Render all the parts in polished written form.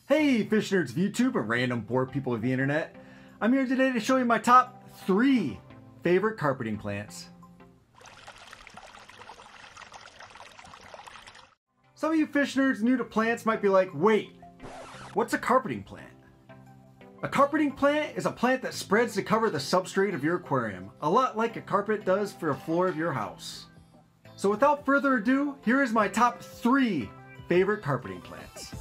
Hey fish nerds of YouTube and random bored people of the internet. I'm here today to show you my top 3 favorite carpeting plants. Some of you fish nerds new to plants might be like, wait, what's a carpeting plant? A carpeting plant is a plant that spreads to cover the substrate of your aquarium, a lot like a carpet does for the floor of your house. So without further ado, here is my top 3 favorite carpeting plants.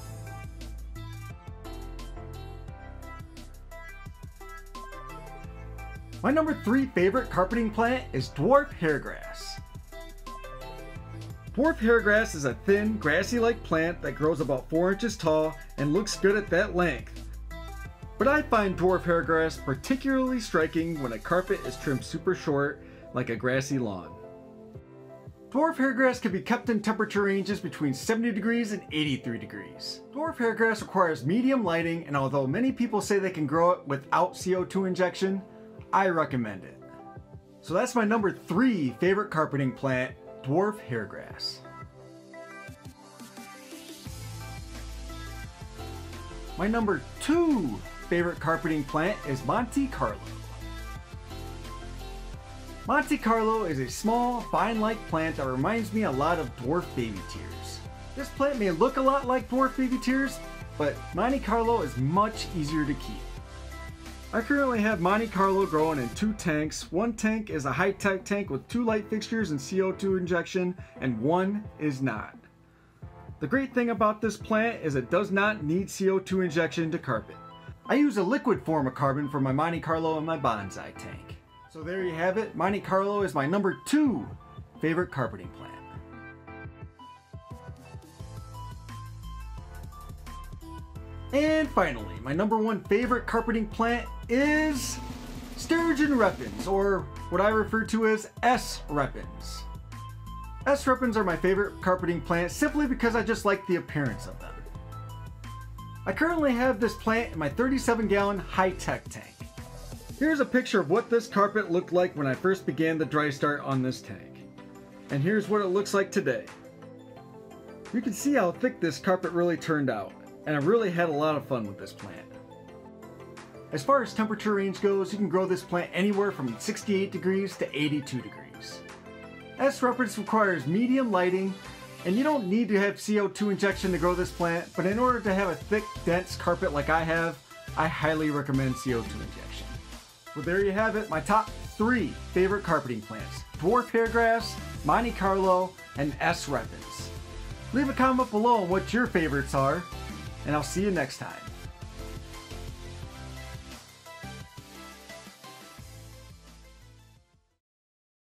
My number 3 favorite carpeting plant is dwarf hairgrass. Dwarf hairgrass is a thin, grassy-like plant that grows about 4 inches tall and looks good at that length. But I find dwarf hairgrass particularly striking when a carpet is trimmed super short, like a grassy lawn. Dwarf hairgrass can be kept in temperature ranges between 70 degrees and 83 degrees. Dwarf hairgrass requires medium lighting, and although many people say they can grow it without CO2 injection, I recommend it. So that's my number 3 favorite carpeting plant, dwarf hairgrass. My number 2 favorite carpeting plant is Monte Carlo. Monte Carlo is a small, vine-like plant that reminds me a lot of dwarf baby tears. This plant may look a lot like dwarf baby tears, but Monte Carlo is much easier to keep. I currently have Monte Carlo growing in 2 tanks. One tank is a high-tech tank with 2 light fixtures and CO2 injection, and one is not. The great thing about this plant is it does not need CO2 injection to carpet. I use a liquid form of carbon for my Monte Carlo in my bonsai tank. So there you have it, Monte Carlo is my number 2 favorite carpeting plant. And finally, my number 1 favorite carpeting plant is Sturgeon repens, or what I refer to as S repens. S repens are my favorite carpeting plant simply because I just like the appearance of them. I currently have this plant in my 37-gallon high-tech tank. Here's a picture of what this carpet looked like when I first began the dry start on this tank. And here's what it looks like today. You can see how thick this carpet really turned out. And I really had a lot of fun with this plant. As far as temperature range goes, you can grow this plant anywhere from 68 degrees to 82 degrees. S repens requires medium lighting, and you don't need to have CO2 injection to grow this plant, but in order to have a thick, dense carpet like I have, I highly recommend CO2 injection. Well, there you have it, my top 3 favorite carpeting plants: dwarf hairgrass, Monte Carlo, and S repens. Leave a comment below on what your favorites are, and I'll see you next time.